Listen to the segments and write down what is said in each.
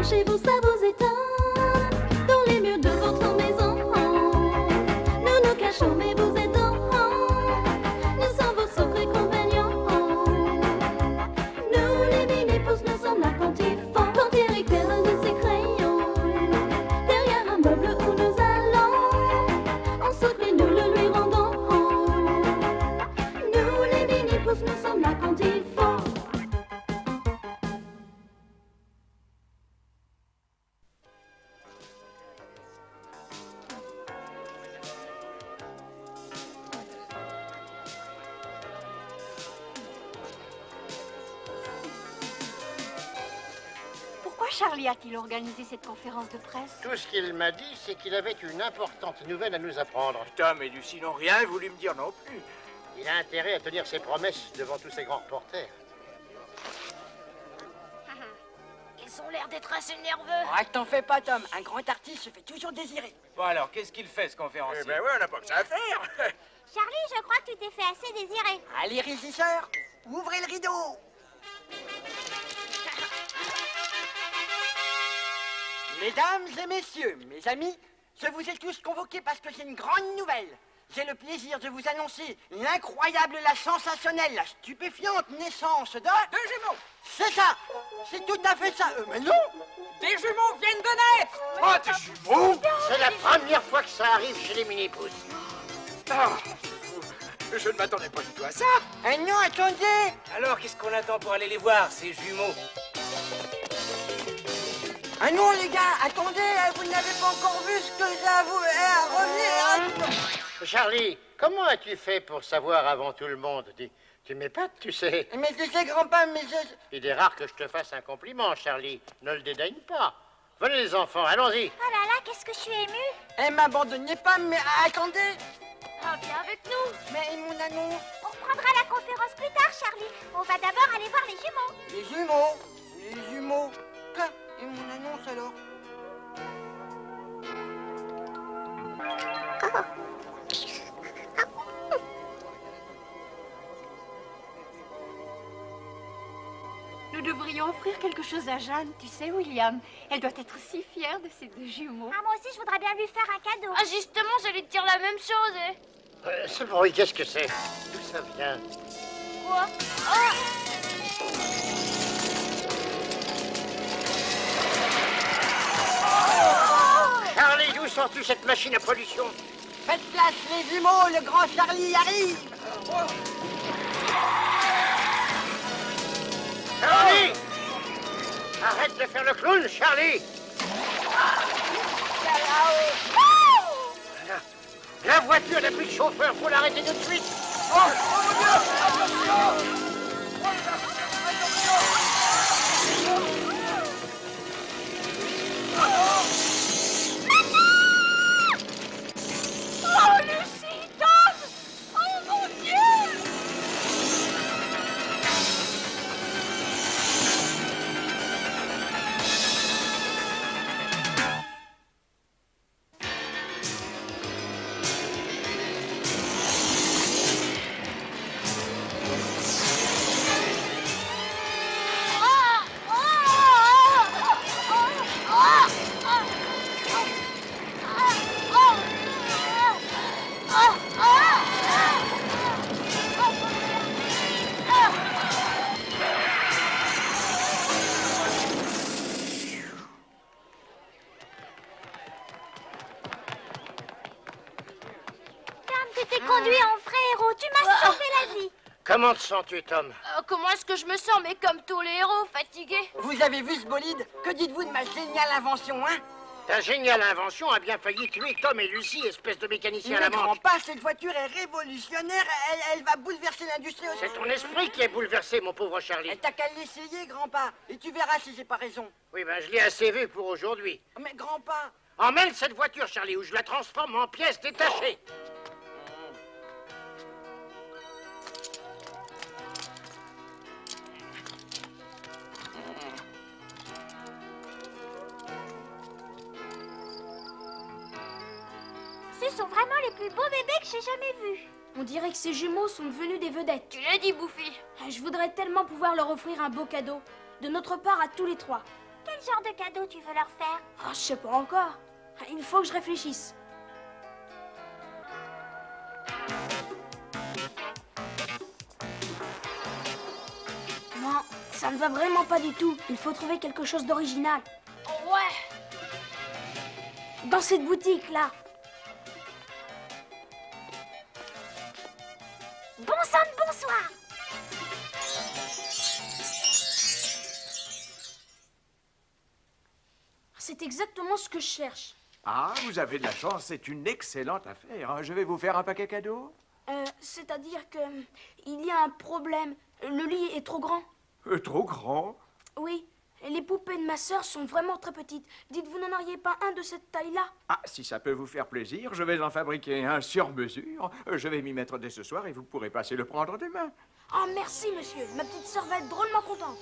chez vous, ça vous étonne. Dans les murs de votre maison, nous nous cachons, mais vous êtes dehors. Nous sommes vos secrets compagnons. Nous, les mini-pousses, nous sommes là quand il faut. Quand Eric perd de ses crayons, derrière un meuble où nous allons, on saute mais nous le lui rendons. Nous, les mini-pousses, nous sommes là quand il faut. Pourquoi Charlie a-t-il organisé cette conférence de presse? Tout ce qu'il m'a dit, c'est qu'il avait une importante nouvelle à nous apprendre. Tom et Lucie n'ont rien voulu me dire non plus. Il a intérêt à tenir ses promesses devant tous ces grands reporters. Ils ont l'air d'être assez nerveux. Ah, t'en fais pas, Tom. Un grand artiste se fait toujours désirer. Bon alors, qu'est-ce qu'il fait, ce conférencier? Eh ben ouais, on n'a pas que ça à faire. Charlie, je crois que tu t'es fait assez désirer. Allez, régisseur, ouvrez le rideau. Mesdames et messieurs, mes amis, je vous ai tous convoqués parce que j'ai une grande nouvelle. J'ai le plaisir de vous annoncer l'incroyable, la sensationnelle, la stupéfiante naissance de... Deux jumeaux. C'est ça. C'est tout à fait ça. Mais non. Des jumeaux viennent de naître. Oh, des jumeaux! C'est la première fois que ça arrive chez les mini-pousses. Ah, je ne m'attendais pas du tout à ça. Ah non, attendez. Alors, qu'est-ce qu'on attend pour aller les voir, ces jumeaux? Ah non, les gars, attendez, vous n'avez pas encore vu ce que j'ai à vous revenir. Charlie, comment as-tu fait pour savoir avant tout le monde? Tu m'épates, tu sais. Mais je sais, grand-père, mais je... Il est rare que je te fasse un compliment, Charlie. Ne le dédaigne pas. Venez les enfants, allons-y. Oh là là, qu'est-ce que je suis émue. Eh, m'abandonnez pas, mais attendez. Ah, viens avec nous. Mais mon annonce... On reprendra la conférence plus tard, Charlie. On va d'abord aller voir les jumeaux. Les jumeaux. Les jumeaux. Ah, et mon annonce alors? Nous devrions offrir quelque chose à Jeanne, tu sais, William. Elle doit être si fière de ses deux jumeaux. Ah, moi aussi, je voudrais bien lui faire un cadeau. Ah justement, j'allais te dire la même chose. Ce bruit, qu'est-ce que c'est? D'où ça vient? Quoi? Charlie, d'où sors-tu cette machine à pollution? Faites place, les jumeaux, le grand Charlie arrive. Charlie! Arrête de faire le clown, Charlie! La voiture n'a plus de chauffeur, faut l'arrêter tout de suite! Oh, Lucie, Tom! Oh, mon Dieu! Tu t'es conduit en vrai héros, tu m'as sauvé la vie. Comment te sens-tu, Tom? Comment est-ce que je me sens? Mais comme tous les héros, fatigué. Vous avez vu ce bolide? Que dites-vous de ma géniale invention, hein? Ta géniale invention a bien failli tuer Tom et Lucie, espèce de mécanicien à la Mais manche. grand-père, cette voiture est révolutionnaire. Elle va bouleverser l'industrie. C'est ton esprit qui est bouleversé, mon pauvre Charlie. T'as qu'à l'essayer, grand-père. Et tu verras si j'ai pas raison. Oui, ben je l'ai assez vu pour aujourd'hui. Mais grand-père... Emmène cette voiture, Charlie, ou je la transforme en pièces détachées. Ce sont vraiment les plus beaux bébés que j'ai jamais vus. On dirait que ces jumeaux sont devenus des vedettes. Tu l'as dit, Bouffi. Je voudrais tellement pouvoir leur offrir un beau cadeau. De notre part à tous les trois. Quel genre de cadeau tu veux leur faire? Ah, je sais pas encore. Il faut que je réfléchisse. Non, ça ne va vraiment pas du tout. Il faut trouver quelque chose d'original. Ouais. Dans cette boutique-là. Bon sang de bonsoir! C'est exactement ce que je cherche. Ah, vous avez de la chance, c'est une excellente affaire. Hein. Je vais vous faire un paquet cadeau. C'est-à-dire que il y a un problème. Le lit est trop grand. Trop grand? Oui, les poupées de ma sœur sont vraiment très petites. Dites, vous n'en auriez pas un de cette taille-là? Ah, si ça peut vous faire plaisir, je vais en fabriquer un sur mesure. Je vais m'y mettre dès ce soir et vous pourrez passer le prendre demain. Oh, merci, monsieur. Ma petite sœur va être drôlement contente.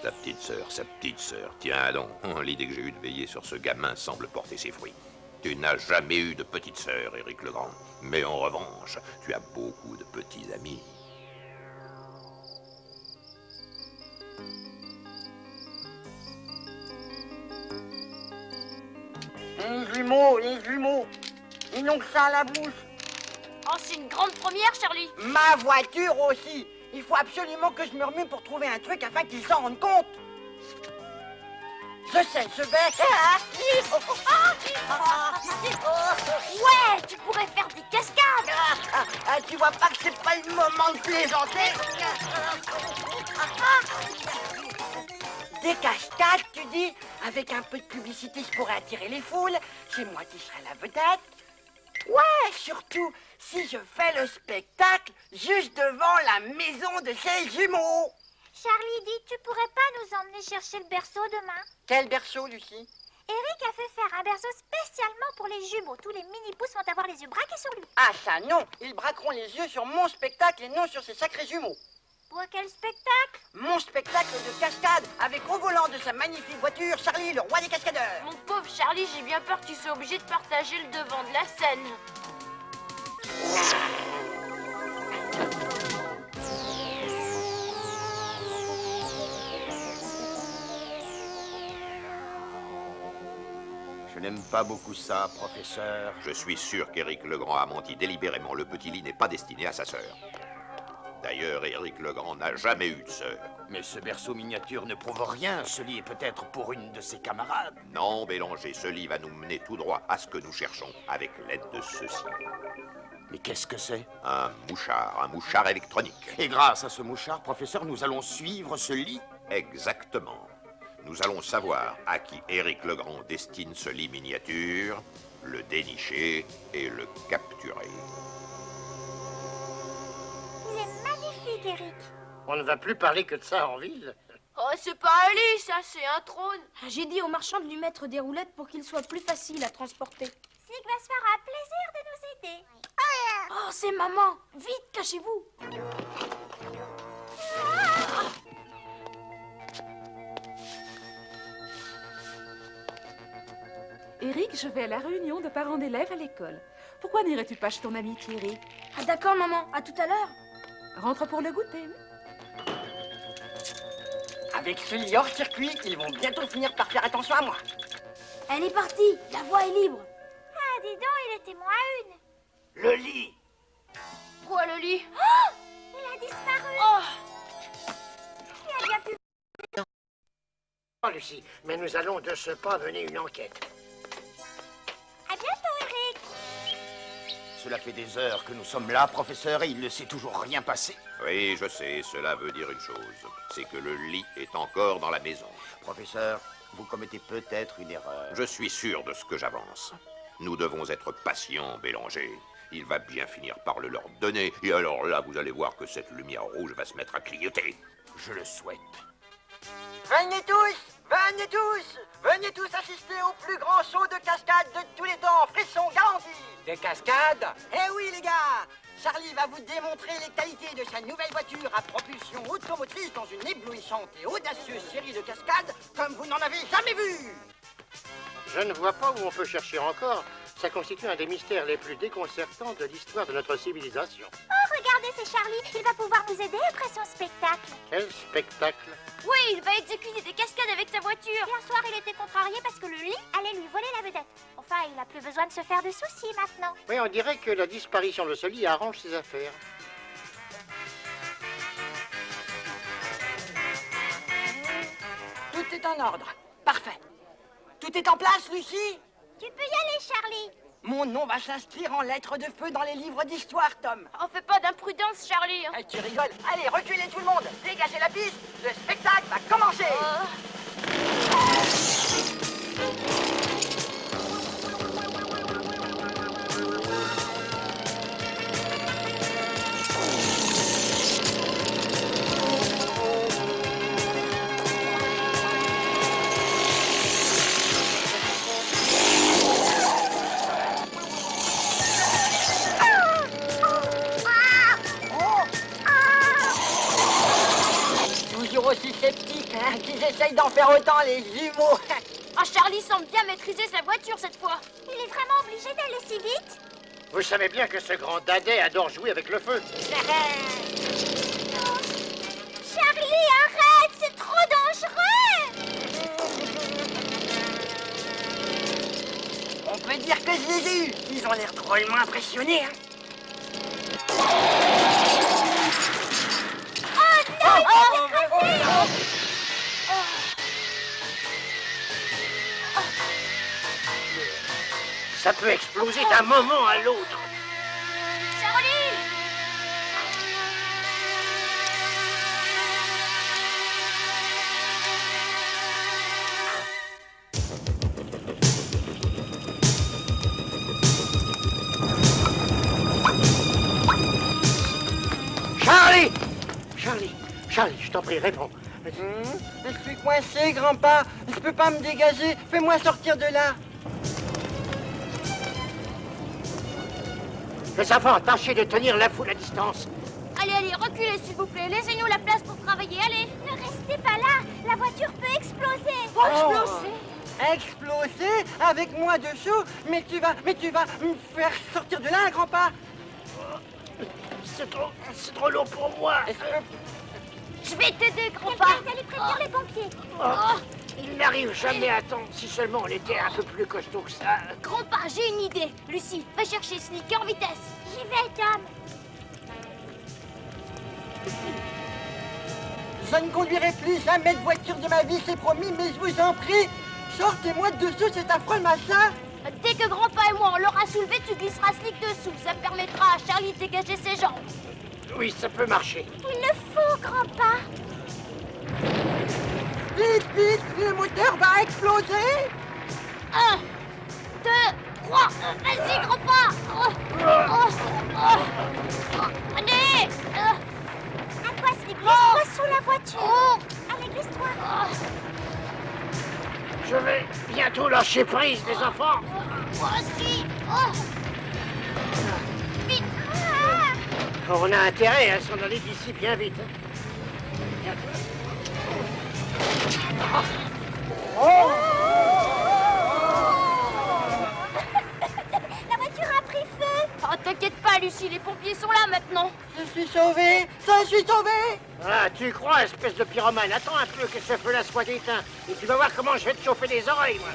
Sa petite sœur. Tiens donc, l'idée que j'ai eue de veiller sur ce gamin semble porter ses fruits. Tu n'as jamais eu de petite sœur, Éric Legrand. Mais en revanche, tu as beaucoup de petits amis. Les jumeaux, ils n'ont que ça à la bouche. Oh, c'est une grande première, Charlie. Ma voiture aussi. Il faut absolument que je me remue pour trouver un truc afin qu'ils s'en rendent compte. Je sais, je vais... Ouais, tu pourrais faire des cascades. Tu vois pas que c'est pas le moment de plaisanter? Des cascades, tu dis? Avec un peu de publicité, je pourrais attirer les foules. C'est moi qui serai la vedette. Ouais, surtout si je fais le spectacle juste devant la maison de ces jumeaux. Charlie dit, tu pourrais pas nous emmener chercher le berceau demain? Quel berceau, Lucie? Eric a fait faire un berceau spécialement pour les jumeaux. Tous les mini-pousses vont avoir les yeux braqués sur lui. Ah ça non, ils braqueront les yeux sur mon spectacle et non sur ces sacrés jumeaux. Pour quel spectacle? Mon spectacle de cascade avec au volant de sa magnifique voiture, Charlie, le roi des cascadeurs. Mon pauvre Charlie, j'ai bien peur que tu sois obligé de partager le devant de la scène. Je n'aime pas beaucoup ça, professeur. Je suis sûr qu'Éric Legrand a menti délibérément. Le petit lit n'est pas destiné à sa sœur. D'ailleurs, Éric Legrand n'a jamais eu de sœur. Mais ce berceau miniature ne prouve rien. Ce lit est peut-être pour une de ses camarades. Non, Bélanger, ce lit va nous mener tout droit à ce que nous cherchons, avec l'aide de ceci. Mais qu'est-ce que c'est? Un mouchard électronique. Et grâce à ce mouchard, professeur, nous allons suivre ce lit? Exactement. Nous allons savoir à qui Éric Legrand destine ce lit miniature, le dénicher et le capturer. Il est magnifique, Eric. On ne va plus parler que de ça en ville. Oh, c'est pas un lit, ça, c'est un trône. J'ai dit au marchand de lui mettre des roulettes pour qu'il soit plus facile à transporter. Sig va se faire un plaisir de nous aider. Oh, c'est maman. Vite, cachez-vous. Eric, je vais à la réunion de parents d'élèves à l'école. Pourquoi n'irais-tu pas chez ton ami Thierry? Ah d'accord, maman. À tout à l'heure. Rentre pour le goûter. Avec ce lit hors circuit, ils vont bientôt finir par faire attention à moi. Elle est partie. La voie est libre. Ah, dis donc, il était moins une. Le lit. Quoi, le lit? Oh, il a disparu. Oh, Il a bien pu... Oh, Lucie, mais nous allons de ce pas mener une enquête. À bientôt, Eric. Cela fait des heures que nous sommes là, professeur, et il ne s'est toujours rien passé. Oui, je sais, cela veut dire une chose. C'est que le lit est encore dans la maison. Professeur, vous commettez peut-être une erreur. Je suis sûr de ce que j'avance. Nous devons être patients, Bélanger. Il va bien finir par le leur donner. Et alors là, vous allez voir que cette lumière rouge va se mettre à clignoter. Je le souhaite. Venez tous assister au plus grand saut de cascade de tous les temps, frisson garanti. Des cascades? Eh oui les gars, Charlie va vous démontrer les qualités de sa nouvelle voiture à propulsion automotrice dans une éblouissante et audacieuse série de cascades comme vous n'en avez jamais vu. Je ne vois pas où on peut chercher encore. Ça constitue un des mystères les plus déconcertants de l'histoire de notre civilisation. Oh, regarde regardez, c'est Charlie. Il va pouvoir nous aider après son spectacle. Quel spectacle? Oui, il va exécuter des cascades avec sa voiture. Hier soir, il était contrarié parce que le lit allait lui voler la vedette. Enfin, il n'a plus besoin de se faire de soucis maintenant. Oui, on dirait que la disparition de ce lit arrange ses affaires. Tout est en ordre. Parfait. Tout est en place, Lucie? Tu peux y aller, Charlie. Mon nom va s'inscrire en lettres de feu dans les livres d'histoire, Tom. On fait pas d'imprudence, Charlie. Eh, tu rigoles? Allez, reculez tout le monde. Dégagez la piste. Le spectacle va commencer. Toujours aussi sceptiques, hein, qu'ils essayent d'en faire autant, les jumeaux. Ah, Charlie semble bien maîtriser sa voiture cette fois. Il est vraiment obligé d'aller si vite? Vous savez bien que ce grand dadais adore jouer avec le feu. Charlie, arrête! C'est trop dangereux! On peut dire que je les ai eus. Ils ont l'air drôlement impressionnés, hein. Ça peut exploser d'un moment à l'autre. Charlie! Charlie! Charlie, je t'en prie, réponds. Je suis coincé, grand-père. Je peux pas me dégager. Fais-moi sortir de là. Les enfants, tâchez de tenir la foule à distance. Allez, reculez s'il vous plaît. Laissez-nous la place pour travailler, allez. Ne restez pas là! La voiture peut exploser! Exploser avec moi dessous? Mais tu vas me faire sortir de là, grand-père. C'est trop long pour moi. Je vais t'aider, grand-père. Allez prévenir les pompiers! Il n'arrive jamais à temps. Si seulement on était un peu plus costaud que ça. Grand-père, j'ai une idée. Lucie, va chercher Sneak en vitesse. J'y vais, Tom! Je ne conduirai plus jamais de voiture de ma vie, c'est promis, mais je vous en prie, sortez-moi de dessous cet affreux machin. Dès que grand-père et moi on l'aura soulevé, tu glisseras Sneak dessous. Ça permettra à Charlie de dégager ses jambes. Oui, ça peut marcher. Il le faut, grand-père! Vite, vite, le moteur va exploser. 1, 2, 3. Vas-y, grand-père. Allez. À toi, Slip, glisse-toi sous la voiture! Allez, glisse-toi! Je vais bientôt lâcher prise, les enfants. Moi aussi. Vite. On a intérêt à s'en aller d'ici bien vite. La voiture a pris feu! Oh, t'inquiète pas, Lucie, les pompiers sont là maintenant. Je suis sauvé, je suis sauvé. Ah, tu crois, espèce de pyromane? Attends un peu que ce feu-là soit éteint. Et tu vas voir comment je vais te chauffer les oreilles, moi.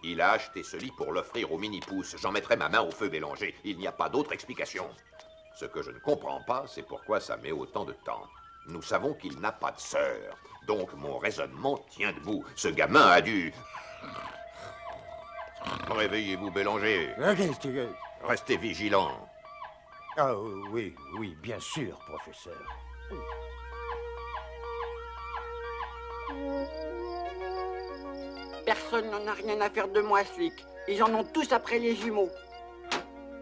Il a acheté ce lit pour l'offrir au mini-pouce. J'en mettrai ma main au feu Bélanger. Il n'y a pas d'autre explication. Ce que je ne comprends pas, c'est pourquoi ça met autant de temps. Nous savons qu'il n'a pas de sœur. Donc mon raisonnement tient debout. Ce gamin a dû... Réveillez-vous, Bélanger. Restez vigilant. Ah oui, bien sûr, professeur. Personne n'en a rien à faire de moi, Slick. Ils en ont tous après les jumeaux.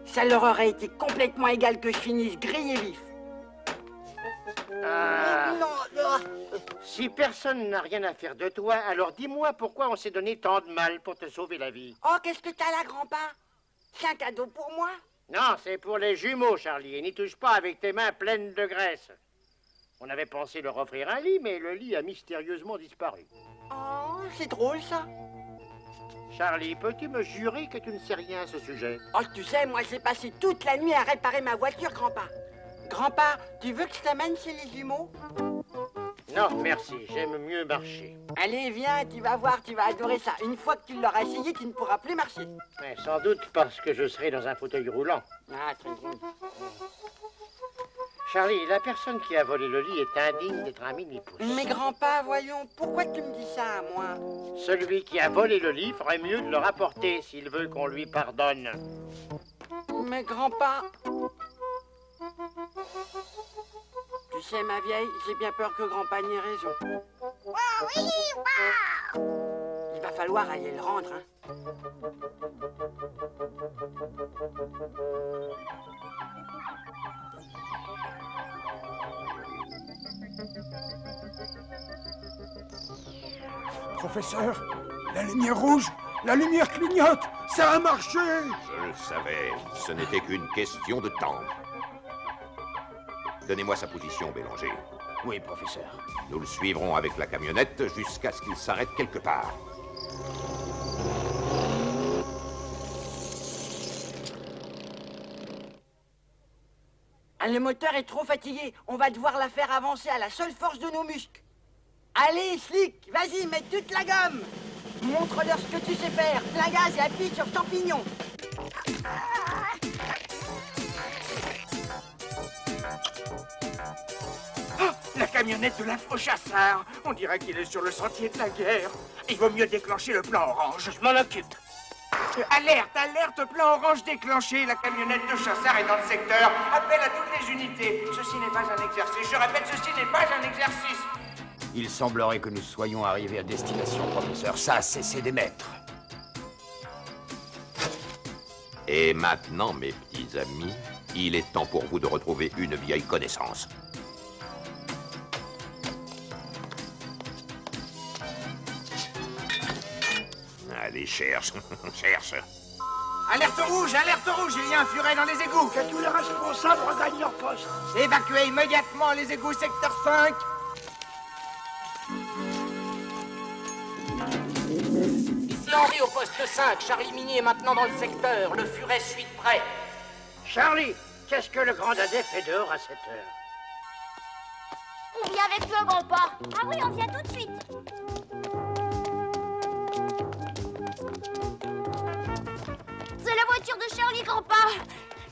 Ça leur aurait été complètement égal que je finisse grillé vif. Si personne n'a rien à faire de toi, alors dis-moi pourquoi on s'est donné tant de mal pour te sauver la vie. Oh, qu'est-ce que t'as là, grand-père? C'est un cadeau pour moi? Non, c'est pour les jumeaux, Charlie, et n'y touche pas avec tes mains pleines de graisse. On avait pensé leur offrir un lit, mais le lit a mystérieusement disparu. Oh, c'est drôle ça. Charlie, peux-tu me jurer que tu ne sais rien à ce sujet? Oh, tu sais, moi j'ai passé toute la nuit à réparer ma voiture, grand-pa. Grand-pa, tu veux que je t'amène chez les jumeaux? Non, merci, j'aime mieux marcher. Allez, viens, tu vas voir, tu vas adorer ça. Une fois que tu l'auras essayé, tu ne pourras plus marcher. Ouais, sans doute parce que je serai dans un fauteuil roulant. Ah, très bien. Charlie, la personne qui a volé le lit est indigne d'être un mini-pouce. Mais grand-pa, voyons, pourquoi tu me dis ça à moi? Celui qui a volé le lit ferait mieux de le rapporter s'il veut qu'on lui pardonne. Mais grand-pa... Tu sais, ma vieille, j'ai bien peur que grand-pa n'ait raison. Il va falloir aller le rendre, hein. Professeur, la lumière rouge, la lumière clignote, ça a marché! Je le savais, ce n'était qu'une question de temps. Donnez-moi sa position, Bélanger. Oui, professeur. Nous le suivrons avec la camionnette jusqu'à ce qu'il s'arrête quelque part. Ah, le moteur est trop fatigué. On va devoir la faire avancer à la seule force de nos muscles. Allez, Slick, vas-y, mets toute la gomme. Montre-leur ce que tu sais faire. Plein gaz et appuie sur champignon. La camionnette de l'infrochasseur. On dirait qu'il est sur le sentier de la guerre. Il vaut mieux déclencher le plan orange. Je m'en occupe. Alerte, alerte, plan orange déclenché. La camionnette de chasseur est dans le secteur. Appel à toutes les unités. Ceci n'est pas un exercice. Je répète, ceci n'est pas un exercice. Il semblerait que nous soyons arrivés à destination, professeur. Ça a cessé d'émettre. Et maintenant, mes petits amis, il est temps pour vous de retrouver une vieille connaissance. Allez, cherche, cherche. Alerte rouge, il y a un furet dans les égouts. Que tous les responsables regagnent leur poste. Évacuez immédiatement les égouts secteur 5. Ici Henri au poste 5. Charlie Mini est maintenant dans le secteur. Le furet suit de près. Charlie, qu'est-ce que le grand dadais fait dehors à cette heure? On vient avec toi, grand-pa. Ah oui, on vient tout de suite. C'est la voiture de Charlie, grand-pa.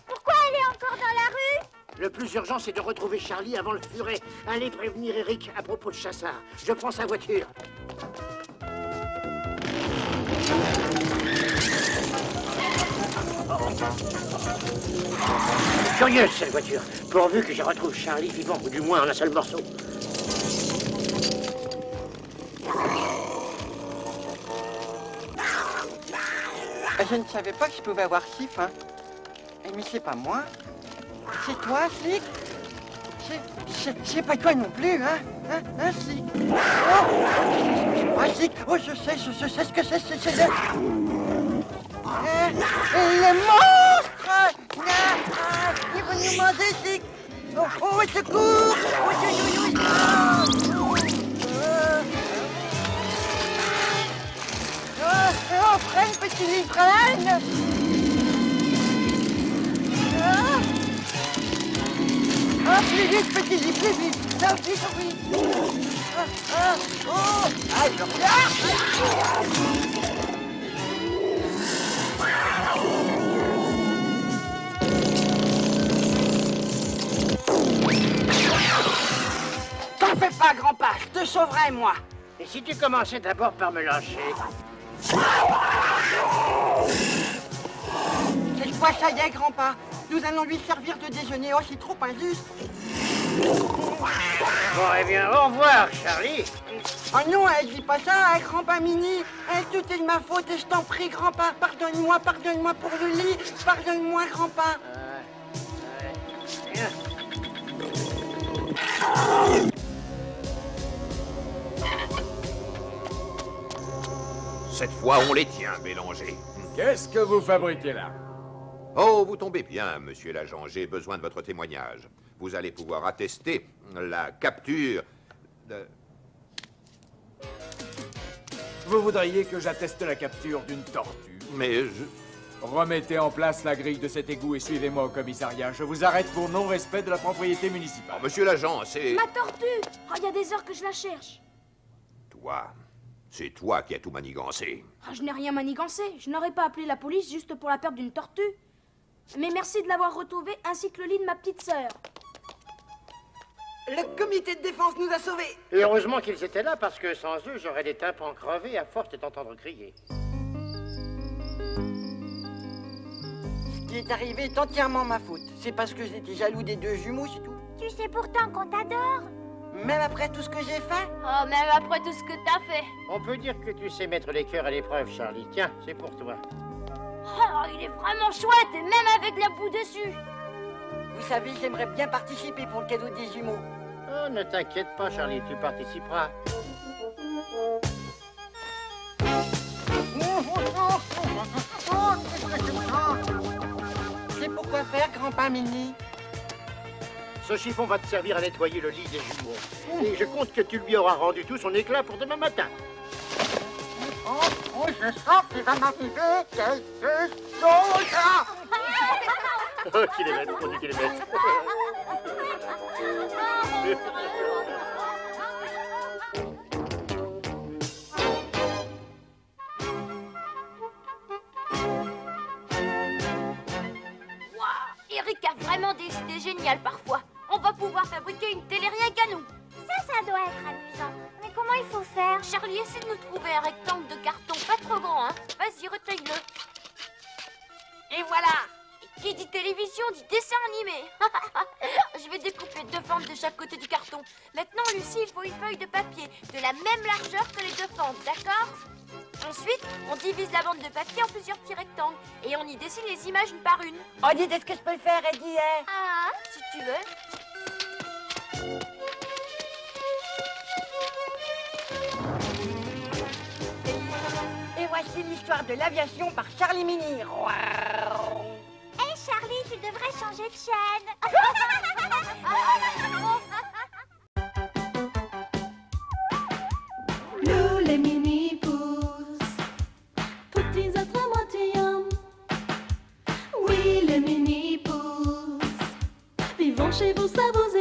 Pourquoi elle est encore dans la rue? Le plus urgent, c'est de retrouver Charlie avant le furet. Allez prévenir Eric à propos de Chassard. Je prends sa voiture. Curieuse, cette voiture. Pourvu que je retrouve Charlie vivant, ou du moins en un seul morceau. Je ne savais pas que je pouvais avoir si faim. Mais c'est pas moi. C'est toi, Slick? C'est pas toi non plus, hein? Hein, Slick? Oh, Slick, oh, je sais ce que c'est le... le monstre! Il va nous manger, Slick! Oh, secours! Oh, freine, petit livraine! Ah, plus vite, petit lit, plus vite! Ah, vite, oh! Ah, je regarde! T'en fais pas, grand-pa, je te sauverai, moi! Et si tu commençais d'abord par me lâcher? Cette fois, ça y est, grand-pa. Nous allons lui servir de déjeuner. Oh, c'est trop injuste. Bon, eh bien, au revoir, Charlie. Oh non, dis pas ça, grand-pa Mini. Tout est de ma faute, et je t'en prie, grand-pa. Pardonne-moi pour le lit. Pardonne-moi, grand-pa. Bien. Cette fois, on les tient, Bélanger. Qu'est-ce que vous fabriquez là? Oh, vous tombez bien, monsieur l'agent. J'ai besoin de votre témoignage. Vous allez pouvoir attester la capture de... Vous voudriez que j'atteste la capture d'une tortue? Mais Remettez en place la grille de cet égout et suivez-moi au commissariat. Je vous arrête pour non-respect de la propriété municipale. Oh, monsieur l'agent, c'est... Ma tortue! Oh, il y a des heures que je la cherche. Toi. C'est toi qui as tout manigancé. Oh, je n'ai rien manigancé. Je n'aurais pas appelé la police juste pour la perte d'une tortue. Mais merci de l'avoir retrouvée, ainsi que le lit de ma petite sœur. Le comité de défense nous a sauvés. Et heureusement qu'ils étaient là, parce que sans eux, j'aurais des tympans crevés à force de t'entendre crier. Ce qui est arrivé est entièrement ma faute. C'est parce que j'étais jaloux des deux jumeaux, c'est tout. Tu sais pourtant qu'on t'adore. Même après tout ce que j'ai fait. Oh, même après tout ce que t'as fait. On peut dire que tu sais mettre les cœurs à l'épreuve, Charlie. Tiens, c'est pour toi. Oh, il est vraiment chouette, et même avec la boue dessus. Vous savez, j'aimerais bien participer pour le cadeau des jumeaux. Oh, ne t'inquiète pas, Charlie, tu participeras. C'est pourquoi faire, grand-père Mini? Ce chiffon va te servir à nettoyer le lit des jumeaux. Et je compte que tu lui auras rendu tout son éclat pour demain matin. Oh, je sens qu'il va m'arriver quelque chose. Oh, qu'il est bête, on dit qu'il est bête. Eric a vraiment des idées géniales parfois. On va pouvoir fabriquer une télé rien qu'à nous. Ça doit être amusant. Mais comment il faut faire? Charlie, essaie de nous trouver un rectangle de carton pas trop grand, hein. Vas-y, retaille-le. Et voilà. Qui dit télévision dit dessin animé. Je vais découper 2 fentes de chaque côté du carton. Maintenant, Lucie, il faut une feuille de papier de la même largeur que les 2 fentes, d'accord? Ensuite, on divise la bande de papier en plusieurs petits rectangles et on y dessine les images une par une. Oh, dites, est-ce que je peux le faire, Eddie? Ah, si tu veux. Et voici l'histoire de l'aviation par Charlie Mini. Hé, Charlie, tu devrais changer de chaîne. Nous les mini-pousses, petits êtres à moitié hommes. Oui, les mini-pousses, vivons chez vous, ça vous